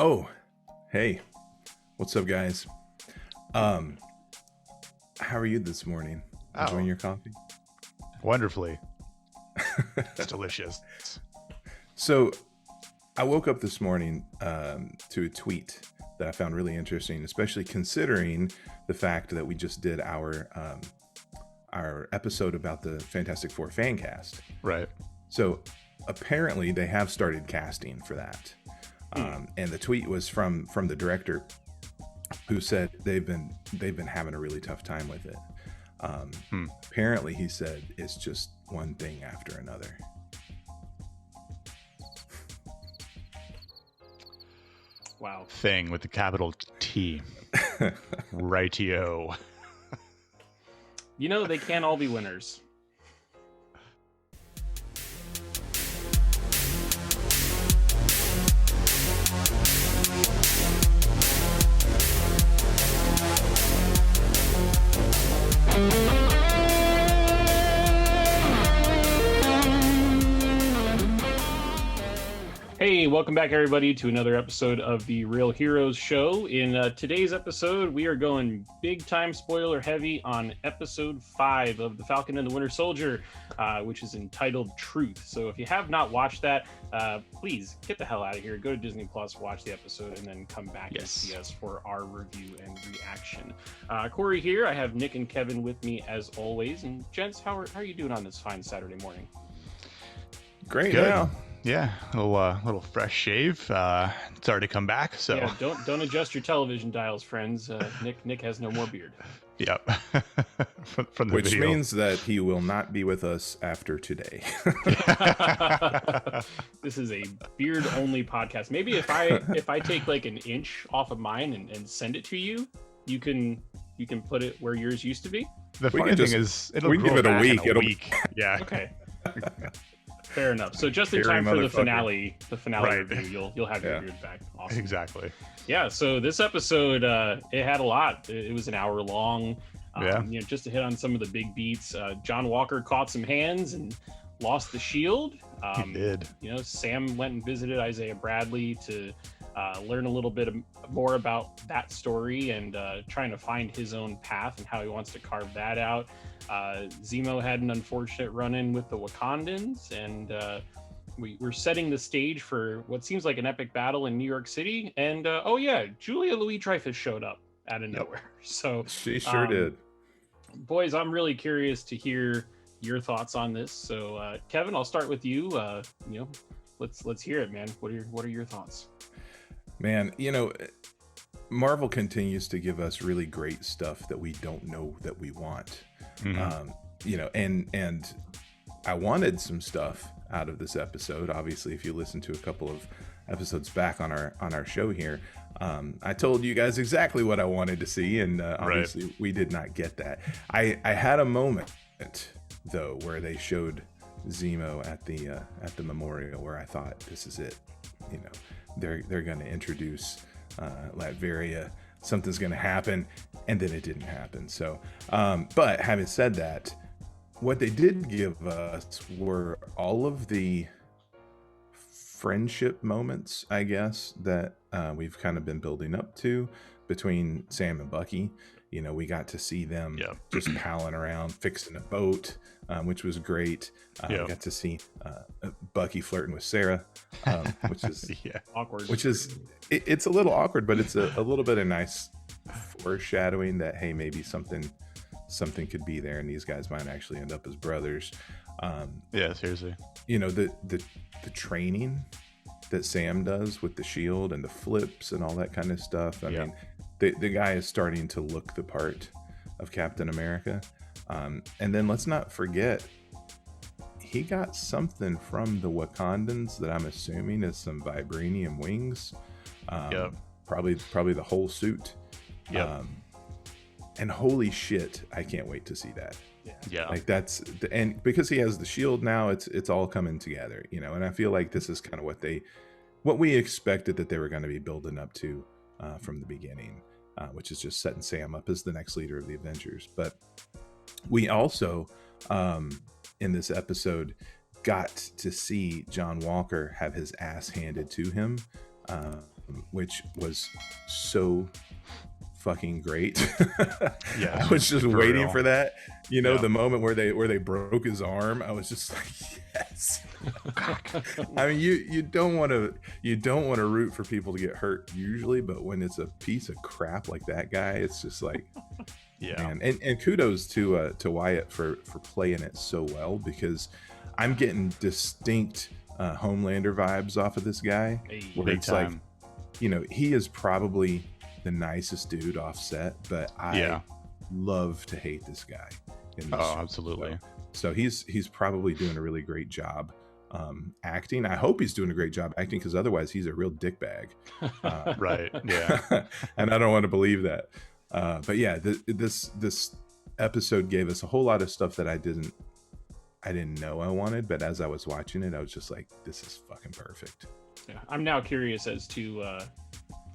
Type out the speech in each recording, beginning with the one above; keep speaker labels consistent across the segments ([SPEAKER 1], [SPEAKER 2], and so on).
[SPEAKER 1] Oh, hey, what's up, guys? How are you this morning? Enjoying your coffee?
[SPEAKER 2] Wonderfully. It's delicious.
[SPEAKER 1] So, I woke up this morning to a tweet that I found really interesting, especially considering the fact that we just did our episode about the Fantastic Four fan cast.
[SPEAKER 2] Right.
[SPEAKER 1] So, apparently, they have started casting for that. And the tweet was from the director, who said they've been having a really tough time with it. Apparently, he said it's just one thing after another.
[SPEAKER 3] Wow.
[SPEAKER 2] Thing with the capital T. Rightio.
[SPEAKER 3] You know, they can't all be winners. Hey, welcome back, everybody, to another episode of the Real Heroes Show. In today's episode, we are going big-time spoiler heavy on episode 5 of The Falcon and the Winter Soldier, which is entitled Truth. So if you have not watched that, please get the hell out of here. Go to Disney Plus, watch the episode, and then come back and see us for our review and reaction. Corey here. I have Nick and Kevin with me as always. And gents, how are you doing on this fine Saturday morning?
[SPEAKER 1] Great.
[SPEAKER 2] Good. Yeah, a little fresh shave. It's already come back, so
[SPEAKER 3] yeah. Don't adjust your television dials, friends. Nick has no more beard.
[SPEAKER 2] Yep. from the
[SPEAKER 1] Which
[SPEAKER 2] video.
[SPEAKER 1] means that he will not be with us after today.
[SPEAKER 3] This is a beard only podcast. Maybe if I take like an inch off of mine and send it to you, you can put it where yours used to be.
[SPEAKER 2] The funny thing is, it'll
[SPEAKER 1] we
[SPEAKER 2] grow
[SPEAKER 1] give it a
[SPEAKER 2] back
[SPEAKER 1] week.
[SPEAKER 2] in a week. Yeah.
[SPEAKER 3] Okay. Fair enough. So just in
[SPEAKER 2] Hairy
[SPEAKER 3] time for the
[SPEAKER 2] motherfucker.
[SPEAKER 3] finale
[SPEAKER 2] Right.
[SPEAKER 3] review, you'll have your beard back. Awesome.
[SPEAKER 2] Exactly.
[SPEAKER 3] Yeah. So this episode, it had a lot. It was an hour long. Just to hit on some of the big beats. John Walker caught some hands and lost the shield.
[SPEAKER 2] He did.
[SPEAKER 3] Sam went and visited Isaiah Bradley to learn a little bit more about that story and trying to find his own path and how he wants to carve that out. Zemo had an unfortunate run-in with the Wakandans, and we're setting the stage for what seems like an epic battle in New York City. And Julia Louis Dreyfus showed up out of nowhere. So
[SPEAKER 1] She sure did.
[SPEAKER 3] Boys, I'm really curious to hear your thoughts on this. So Kevin, I'll start with you. Let's hear it, man. What are your thoughts?
[SPEAKER 1] Man, Marvel continues to give us really great stuff that we don't know that we want. And I wanted some stuff out of this episode. Obviously, if you listen to a couple of episodes back on our show here, I told you guys exactly what I wanted to see, and obviously we did not get that. I had a moment though where they showed Zemo at the memorial where I thought, this is it. They're going to introduce Latveria. Something's going to happen, and then it didn't happen. So, but having said that, what they did give us were all of the friendship moments, I guess, that we've kind of been building up to between Sam and Bucky. We got to see them just palling around, fixing a boat, which was great. We got to see Bucky flirting with Sarah, which is
[SPEAKER 3] awkward.
[SPEAKER 1] Which is, it's a little awkward, but it's a little bit of nice foreshadowing that, hey, maybe something could be there, and these guys might actually end up as brothers.
[SPEAKER 2] Seriously.
[SPEAKER 1] The training that Sam does with the shield and the flips and all that kind of stuff. I mean, the guy is starting to look the part of Captain America. And then let's not forget, he got something from the Wakandans that I'm assuming is some vibranium wings. Probably the whole suit. And holy shit, I can't wait to see that. Like and because he has the shield now, it's all coming together, and I feel like this is kind of what we expected that they were going to be building up to from the beginning, which is just setting Sam up as the next leader of the Avengers. But we also, in this episode, got to see John Walker have his ass handed to him which was so fucking great.
[SPEAKER 2] Yeah,
[SPEAKER 1] I was just
[SPEAKER 2] for
[SPEAKER 1] waiting
[SPEAKER 2] real.
[SPEAKER 1] for that. You know,
[SPEAKER 2] Yeah.
[SPEAKER 1] the moment where they broke his arm, I was just like, yes. I mean, you don't want to root for people to get hurt usually, but when it's a piece of crap like that guy, it's just like,
[SPEAKER 2] Yeah.
[SPEAKER 1] man. And kudos to Wyatt for playing it so well, because I'm getting distinct Homelander vibes off of this guy, where
[SPEAKER 2] Big
[SPEAKER 1] it's
[SPEAKER 2] time.
[SPEAKER 1] like, you know, he is probably the nicest dude off set, but I love to hate this guy in this show.
[SPEAKER 2] Absolutely.
[SPEAKER 1] So he's probably doing a really great job acting. I hope he's doing a great job acting, because otherwise he's a real dickbag.
[SPEAKER 2] Right. Yeah.
[SPEAKER 1] And I don't want to believe that. But yeah, this episode gave us a whole lot of stuff that I didn't know I wanted, but as I was watching it, I was just like, this is fucking perfect.
[SPEAKER 3] Yeah, I'm now curious as to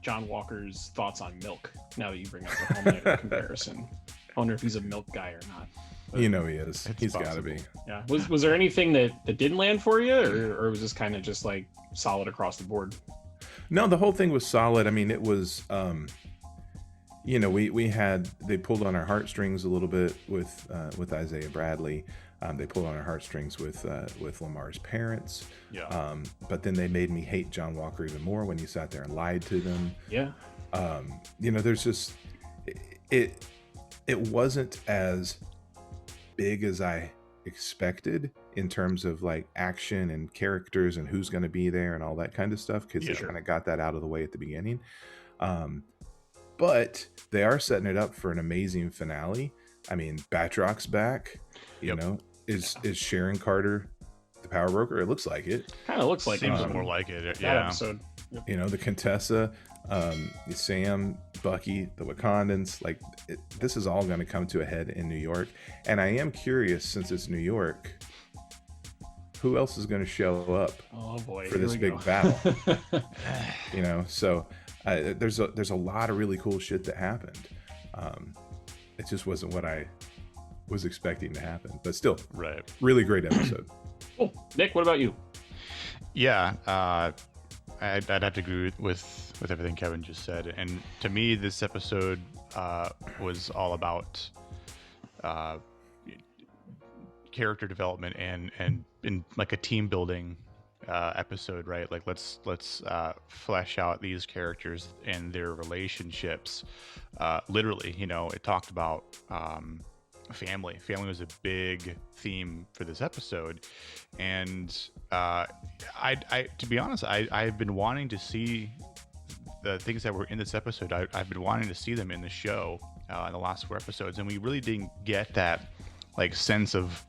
[SPEAKER 3] John Walker's thoughts on milk. Now that you bring up the Homelander comparison, I wonder if he's a milk guy or not. But,
[SPEAKER 1] You know he is.
[SPEAKER 2] It's
[SPEAKER 1] He's got to
[SPEAKER 2] possible.
[SPEAKER 1] be.
[SPEAKER 3] yeah. Was there anything that didn't land for you, or was this kind of just like solid across the board?
[SPEAKER 1] No, the whole thing was solid. I mean, it was, you know, they pulled on our heartstrings a little bit with Isaiah Bradley. They pulled on our heartstrings with Lamar's parents.
[SPEAKER 3] Yeah.
[SPEAKER 1] But then they made me hate John Walker even more when he sat there and lied to them.
[SPEAKER 3] Yeah.
[SPEAKER 1] You know, there's just, it wasn't as big as I expected in terms of like action and characters and who's going to be there and all that kind of stuff, because they kind of got that out of the way at the beginning. But they are setting it up for an amazing finale. I mean, Batrock's back. You know, is Sharon Carter the power broker? It looks like it.
[SPEAKER 3] Kind of looks like
[SPEAKER 2] Seems
[SPEAKER 3] it.
[SPEAKER 2] more like it.
[SPEAKER 3] That
[SPEAKER 2] Yeah.
[SPEAKER 3] episode.
[SPEAKER 1] You know, the Contessa, Sam, Bucky, the Wakandans, like this is all going to come to a head in New York. And I am curious, since it's New York, who else is going to show up
[SPEAKER 3] Oh boy,
[SPEAKER 1] for
[SPEAKER 3] here
[SPEAKER 1] this
[SPEAKER 3] we
[SPEAKER 1] big
[SPEAKER 3] go.
[SPEAKER 1] battle? You know, so there's a lot of really cool shit that happened. It just wasn't what I was expecting to happen, but still,
[SPEAKER 2] Right.
[SPEAKER 1] really great episode.
[SPEAKER 3] Oh, Nick, what about you?
[SPEAKER 2] Yeah. I'd have to agree with everything Kevin just said. And to me, this episode was all about character development and in like a team building episode, right? Like let's flesh out these characters and their relationships. Literally, you know, it talked about family. Family was a big theme for this episode, and I to be honest, I've been wanting to see the things that were in this episode. I've been wanting to see them in the show in the last 4 episodes, and we really didn't get that like sense of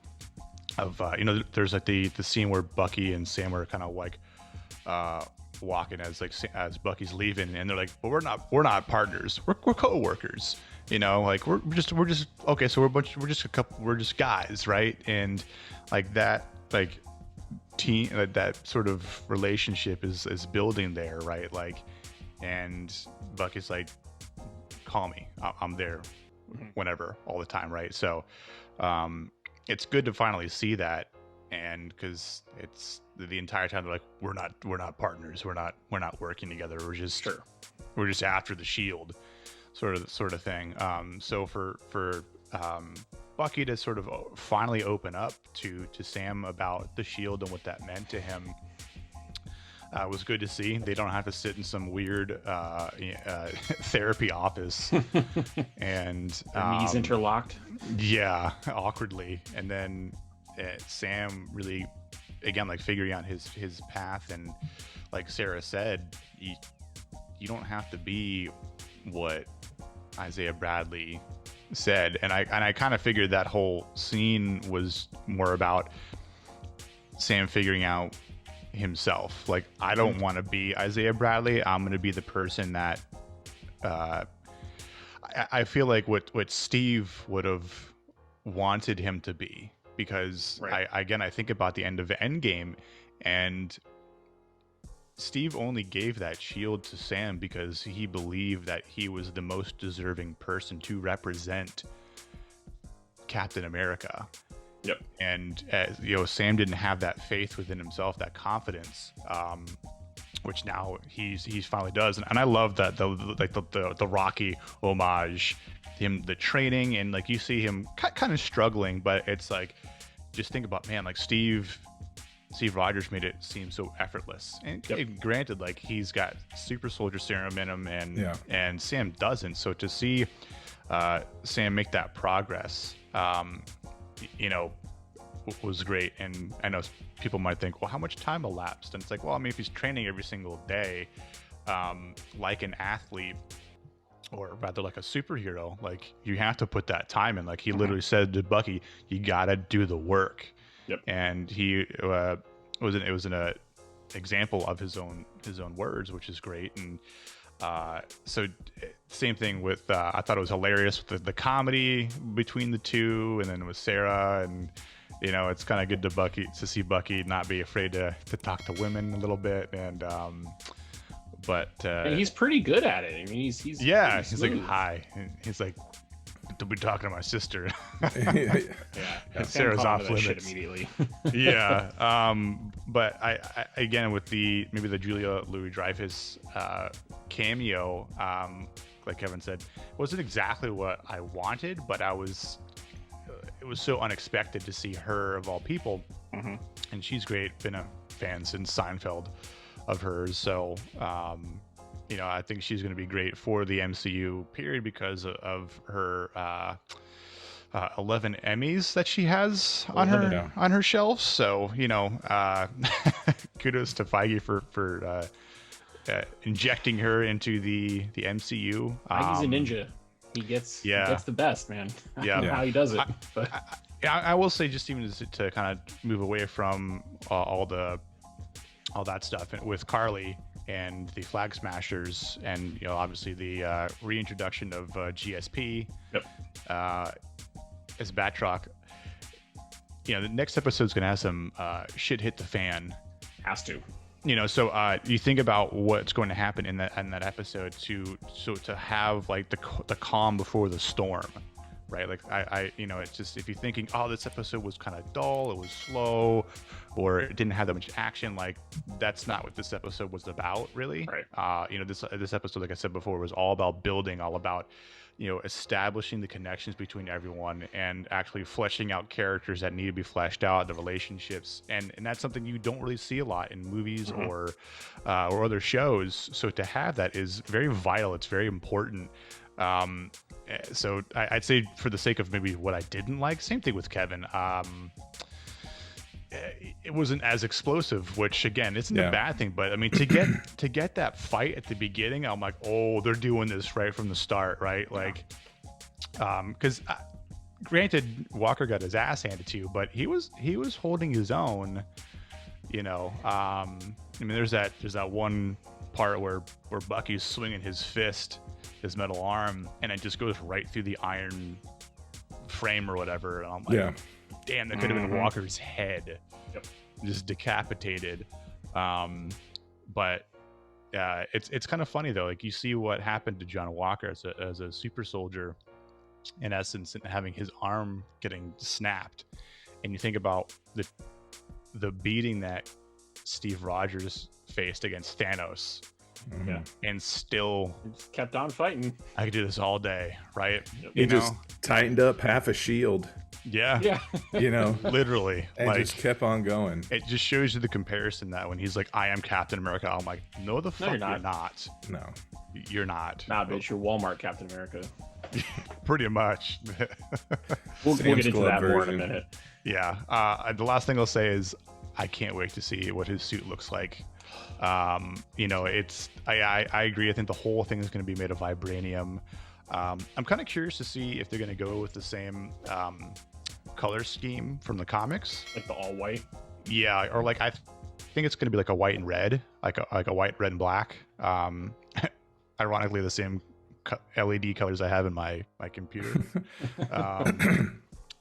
[SPEAKER 2] you know, there's like the scene where Bucky and Sam are kind of like walking as Bucky's leaving, and they're like, well, we're not partners, we're co-workers, you know, like we're just okay, so we're just guys, right? And like that, like team, that sort of relationship is building there, right? Like, and Bucky's like, call me, I'm there whenever, all the time, right? So it's good to finally see that, and because it's the entire time they're like, we're not partners, we're not working together, we're just after the shield, sort of thing. So for Bucky to sort of finally open up to Sam about the shield and what that meant to him was good to see. They don't have to sit in some weird therapy office and
[SPEAKER 3] Their knees interlocked.
[SPEAKER 2] Yeah, awkwardly. And then Sam really, again, like figuring out his path, and like Sarah said, you don't have to be what Isaiah Bradley said. And I kind of figured that whole scene was more about Sam figuring out himself. Like, I don't want to be Isaiah Bradley. I'm going to be the person that I feel like what Steve would have wanted him to be, because
[SPEAKER 3] Right.
[SPEAKER 2] I think about the end of Endgame, and Steve only gave that shield to Sam because he believed that he was the most deserving person to represent Captain America.
[SPEAKER 3] Yep.
[SPEAKER 2] And you know, Sam didn't have that faith within himself, that confidence. which now he's finally does, and I love that the Rocky homage, the training, and like you see him kind of struggling, but it's like, just think about, man, like Steve Rogers made it seem so effortless, and granted, like he's got super soldier serum in him, and Sam doesn't. So to see Sam make that progress, was great. And I know people might think, well, how much time elapsed? And it's like, well, I mean, if he's training every single day, like an athlete, or rather like a superhero, like you have to put that time in. Like he literally said to Bucky, you gotta do the work.
[SPEAKER 3] Yep.
[SPEAKER 2] And he was an example of his own words, which is great. And so same thing with I thought it was hilarious with the comedy between the two, and then with Sarah, and it's kind of good to see Bucky not be afraid to talk to women a little bit, and and
[SPEAKER 3] he's pretty good at it. I mean, he's
[SPEAKER 2] like, hi, and he's like, to be talking to my sister. And Sarah's off limits
[SPEAKER 3] immediately.
[SPEAKER 2] But I again, with maybe the Julia Louis Dreyfus cameo, like Kevin said, wasn't exactly what I wanted, but it was so unexpected to see her of all people. And she's great, been a fan since Seinfeld of hers, so I think she's going to be great for the MCU period because of her 11 Emmys that she has on her shelf. So kudos to Feige for injecting her into the MCU.
[SPEAKER 3] Feige's a ninja. He gets the best, man. I don't know how he does it, but
[SPEAKER 2] I will say, just even to kind of move away from all that stuff with Carly and the Flag Smashers, and obviously the reintroduction of GSP as Batroc. The next episode is gonna have some shit hit the fan.
[SPEAKER 3] Has to.
[SPEAKER 2] So you think about what's going to happen in that episode to have like the calm before the storm, right? Like it's just, if you're thinking, oh, this episode was kind of dull, it was slow, or it didn't have that much action, like that's not what this episode was about, really.
[SPEAKER 3] Right.
[SPEAKER 2] This episode, like I said before, was all about building, all about establishing the connections between everyone, and actually fleshing out characters that need to be fleshed out, the relationships, and that's something you don't really see a lot in movies or other shows. So to have that is very vital. It's very important. So I'd say, for the sake of maybe what I didn't like, same thing with Kevin. It wasn't as explosive, which again isn't a bad thing, but I mean, to get that fight at the beginning, I'm like, oh, they're doing this right from the start, right? Like, because granted, Walker got his ass handed to, but he was holding his own. I mean, there's that one part where Bucky's swinging his fist, his metal arm, and it just goes right through the iron frame or whatever. And I'm like, damn, that could have been Walker's head. Just decapitated. But it's kind of funny though. Like, you see what happened to John Walker as a super soldier, in essence, and having his arm getting snapped, and you think about the beating that Steve Rogers faced against Thanos. And still
[SPEAKER 3] kept on fighting.
[SPEAKER 2] I could do this all day, right?
[SPEAKER 1] He just tightened up half a shield.
[SPEAKER 3] Yeah.
[SPEAKER 2] Literally.
[SPEAKER 1] And
[SPEAKER 2] like,
[SPEAKER 1] just kept on going.
[SPEAKER 2] It just shows you the comparison, that when he's like, I am Captain America, I'm like, no, the fuck, you're not.
[SPEAKER 1] No.
[SPEAKER 2] You're not.
[SPEAKER 3] Nah, bitch, you're Walmart Captain America.
[SPEAKER 2] Pretty much.
[SPEAKER 3] We'll get into that more in a minute.
[SPEAKER 2] Yeah. The last thing I'll say is, I can't wait to see what his suit looks like. It's I agree. I think the whole thing is going to be made of vibranium. I'm kind of curious to see if they're going to go with the same color scheme from the comics,
[SPEAKER 3] like the all white.
[SPEAKER 2] Yeah, or like I think it's going to be like a white and red, like a white, red, and black. Ironically, the same LED colors I have in my computer.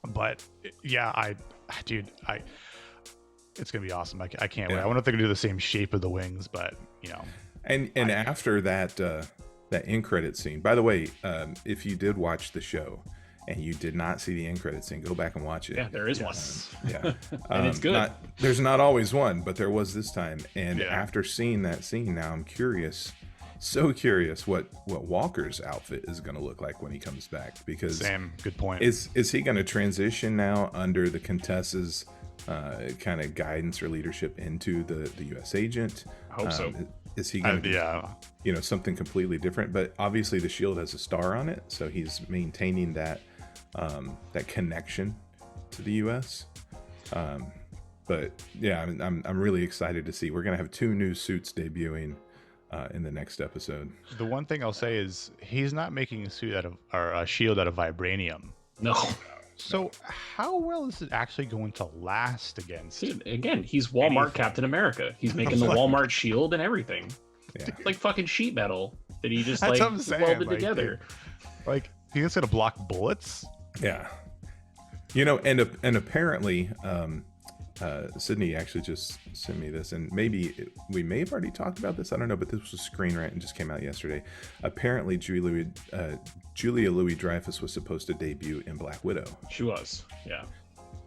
[SPEAKER 2] But yeah, it's gonna be awesome. I can't wait. I wonder if they're gonna do the same shape of the wings, but
[SPEAKER 1] And after that end credit scene, by the way, if you did watch the show and you did not see the end credits scene, go back and watch it.
[SPEAKER 3] Yeah, there is one.
[SPEAKER 1] Yeah.
[SPEAKER 3] And it's good.
[SPEAKER 1] There's not always one, but there was this time. And
[SPEAKER 2] Yeah.
[SPEAKER 1] after seeing that scene, now I'm curious, so curious what Walker's outfit is going to look like when he comes back. Because
[SPEAKER 2] Sam, good point.
[SPEAKER 1] is he going to transition now under the Contessa's kind of guidance or leadership into the U.S. agent?
[SPEAKER 3] I hope so.
[SPEAKER 1] Is he going to be,
[SPEAKER 2] yeah.
[SPEAKER 1] something completely different? But obviously the shield has a star on it, so he's maintaining that connection to the U.S. But yeah, I'm really excited to see. We're gonna have 2 new suits debuting in the next episode.
[SPEAKER 2] The one thing I'll say is he's not making a suit out of, or a shield out of vibranium.
[SPEAKER 3] No.
[SPEAKER 2] So how well is it actually going to last against?
[SPEAKER 3] Dude, again, he's Walmart
[SPEAKER 2] anything?
[SPEAKER 3] Captain America. He's making the Walmart shield and everything.
[SPEAKER 1] Yeah.
[SPEAKER 3] It's like fucking sheet metal that he just
[SPEAKER 2] That's
[SPEAKER 3] like
[SPEAKER 2] what I'm saying,
[SPEAKER 3] welded
[SPEAKER 2] like,
[SPEAKER 3] together.
[SPEAKER 2] Like he's gonna block bullets?
[SPEAKER 1] Yeah, and apparently, Sydney actually just sent me this, and maybe we may have already talked about this. I don't know, but this was a Screen Rant and just came out yesterday. Apparently, Julia Louis Dreyfus was supposed to debut in Black Widow.
[SPEAKER 3] She was, yeah.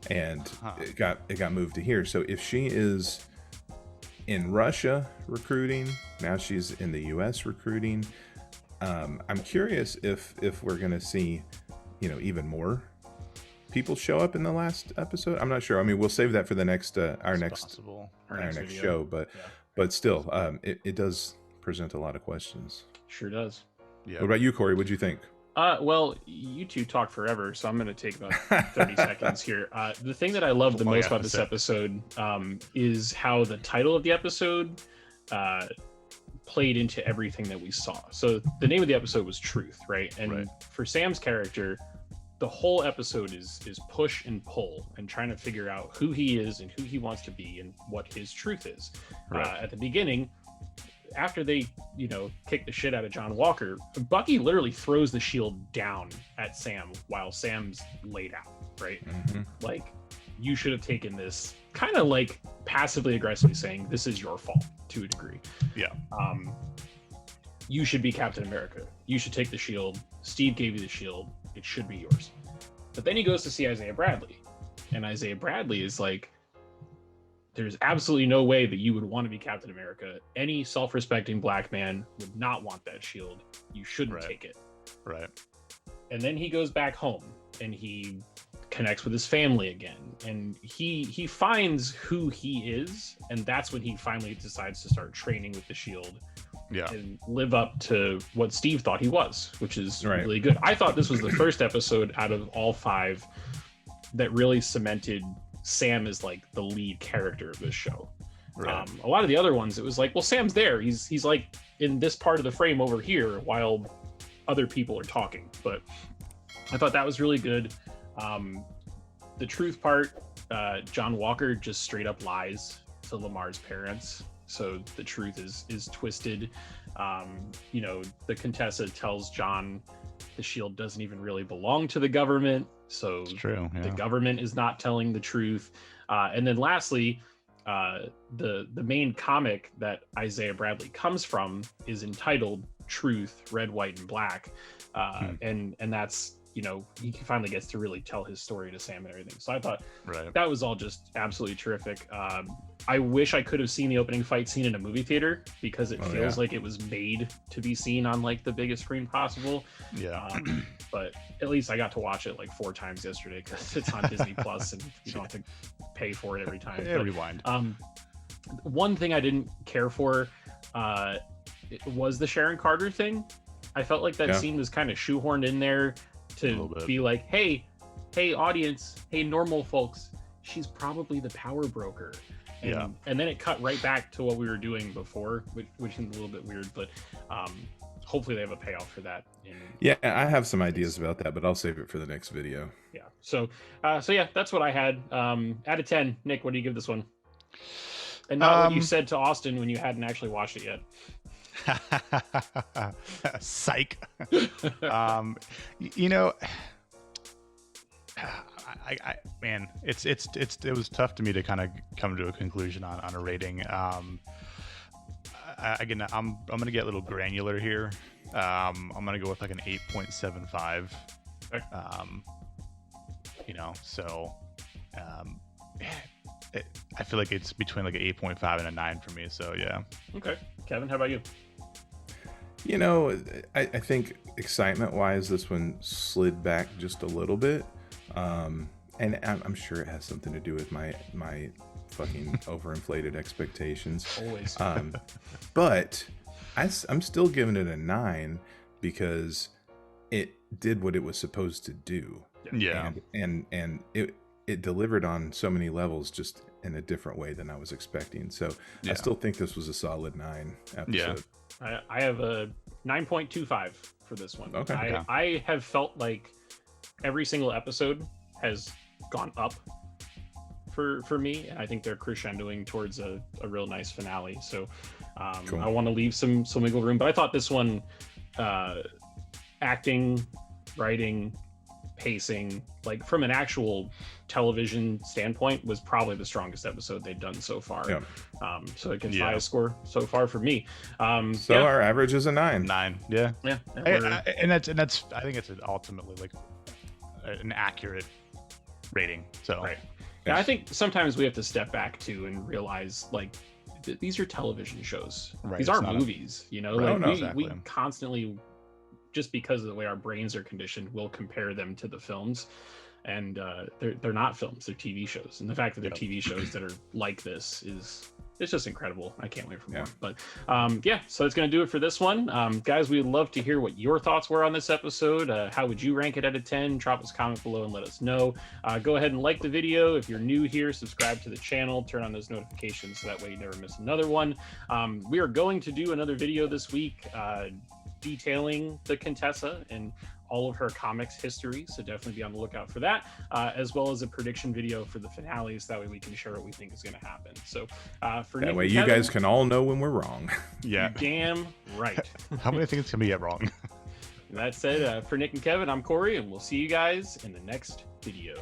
[SPEAKER 1] And it got moved to here. So if she is in Russia recruiting, now she's in the U.S. recruiting. I'm curious if we're gonna see, even more people show up in the last episode. I'm not sure. I mean, we'll save that for the next our next
[SPEAKER 3] Video.
[SPEAKER 1] show, but still, it does present a lot of questions.
[SPEAKER 3] Sure does.
[SPEAKER 2] Yeah.
[SPEAKER 1] What about you, Corey? What'd you think?
[SPEAKER 3] Well, you two talk forever, so I'm going to take about 30 seconds here. The thing that I love the most about this episode is how the title of the episode played into everything that we saw. So the name of the episode was Truth, right? And for Sam's character, the whole episode is push and pull and trying to figure out who he is and who he wants to be and what his truth is. At the beginning, after they, kick the shit out of John Walker, Bucky literally throws the shield down at Sam while Sam's laid out, right?
[SPEAKER 1] Mm-hmm.
[SPEAKER 3] Like, you should have taken this, kind of like passively aggressively saying, this is your fault to a degree.
[SPEAKER 2] Yeah.
[SPEAKER 3] You should be Captain America. You should take the shield. Steve gave you the shield. It should be yours. But then he goes to see Isaiah Bradley. And Isaiah Bradley is like, there's absolutely no way that you would want to be Captain America. Any self-respecting black man would not want that shield. You shouldn't take it.
[SPEAKER 2] Right.
[SPEAKER 3] And then he goes back home and he connects with his family again. And he finds who he is. And that's when he finally decides to start training with the shield.
[SPEAKER 2] Yeah.
[SPEAKER 3] And live up to what Steve thought he was, which is really good. I thought this was the first episode out of all 5 that really cemented Sam is like the lead character of this show.
[SPEAKER 2] Right.
[SPEAKER 3] A lot of the other ones, it was like, well, Sam's there. He's like in this part of the frame over here while other people are talking. But I thought that was really good. The truth part, John Walker just straight up lies to Lamar's parents. So the truth is twisted. The Contessa tells John the shield doesn't even really belong to the government. So
[SPEAKER 2] it's true. Yeah.
[SPEAKER 3] The government is not telling the truth. And then lastly, the main comic that Isaiah Bradley comes from is entitled Truth, Red, White, and Black. And that's, he finally gets to really tell his story to Sam and everything. So I thought that was all just absolutely terrific. I wish I could have seen the opening fight scene in a movie theater because it feels like it was made to be seen on like the biggest screen possible.
[SPEAKER 2] Yeah.
[SPEAKER 3] But at least I got to watch it like 4 times yesterday because it's on Disney Plus and you don't have to pay for it every time.
[SPEAKER 2] Rewind.
[SPEAKER 3] One thing I didn't care for was the Sharon Carter thing. I felt like that scene was kind of shoehorned in there to be like, hey audience, hey normal folks, she's probably the power broker. And then it cut right back to what we were doing before, which is a little bit weird, but hopefully they have a payoff for that.
[SPEAKER 1] I have some ideas about that, but I'll save it for the next video.
[SPEAKER 3] Yeah. So yeah, that's what I had. Out of 10, Nick, what do you give this one? And not what you said to Austin when you hadn't actually watched it yet.
[SPEAKER 2] Psych. Man, it was tough to me to kind of come to a conclusion on a rating. Again, I'm gonna get a little granular here. I'm gonna go with like an 8.75.
[SPEAKER 3] Okay.
[SPEAKER 2] You know, so I feel like it's between like an 8.5 and a 9 for me. So yeah.
[SPEAKER 3] Okay, Kevin, how about you?
[SPEAKER 1] You know, I think excitement-wise, this one slid back just a little bit, and I'm sure it has something to do with my fucking overinflated expectations.
[SPEAKER 3] Always.
[SPEAKER 1] But I'm still giving it a 9 because it did what it was supposed to do.
[SPEAKER 2] Yeah.
[SPEAKER 1] And it delivered on so many levels, just in a different way than I was expecting. So I still think this was a solid 9 episode.
[SPEAKER 2] Yeah.
[SPEAKER 3] I have a 9.25 for this one.
[SPEAKER 1] Okay.
[SPEAKER 3] I have felt like every single episode has gone up for me, and I think they're crescendoing towards a real nice finale. So
[SPEAKER 1] Cool.
[SPEAKER 3] I want to leave some wiggle room, but I thought this one, acting, writing, pacing, like from an actual television standpoint, was probably the strongest episode they've done so far.
[SPEAKER 1] Yeah.
[SPEAKER 3] So it gets the highest score so far for me. So
[SPEAKER 1] our average is a 9.
[SPEAKER 2] 9. Yeah.
[SPEAKER 3] Yeah.
[SPEAKER 2] And that's I think it's ultimately like an accurate rating. So
[SPEAKER 3] Right. Yeah, I think sometimes we have to step back too and realize, like, these are television shows.
[SPEAKER 2] Right,
[SPEAKER 3] These
[SPEAKER 2] it's
[SPEAKER 3] aren't
[SPEAKER 2] not
[SPEAKER 3] movies, you know.
[SPEAKER 1] Right.
[SPEAKER 3] Like
[SPEAKER 1] No,
[SPEAKER 2] exactly.
[SPEAKER 3] we constantly, just because of the way our brains are conditioned, will compare them to the films, and they're not films. They're TV shows, and the fact that they're TV shows that are like this it's just incredible. I can't wait for more. But so that's going to do it for this one. Guys, we'd love to hear what your thoughts were on this episode. How would you rank it out of 10? Drop us a comment below and let us know. Go ahead and like the video. If you're new here, subscribe to the channel. Turn on those notifications so that way you never miss another one. We are going to do another video this week detailing the Contessa and all of her comics history, so definitely be on the lookout for that, as well as a prediction video for the finales. That way we can share what we think is going to happen. So for
[SPEAKER 1] That
[SPEAKER 3] Nick
[SPEAKER 1] way
[SPEAKER 3] and
[SPEAKER 1] you
[SPEAKER 3] Kevin,
[SPEAKER 1] guys can all know when we're wrong.
[SPEAKER 2] yeah.
[SPEAKER 3] damn right.
[SPEAKER 2] How many things can we get wrong?
[SPEAKER 3] That said, for Nick and Kevin, I'm Corey, and we'll see you guys in the next video.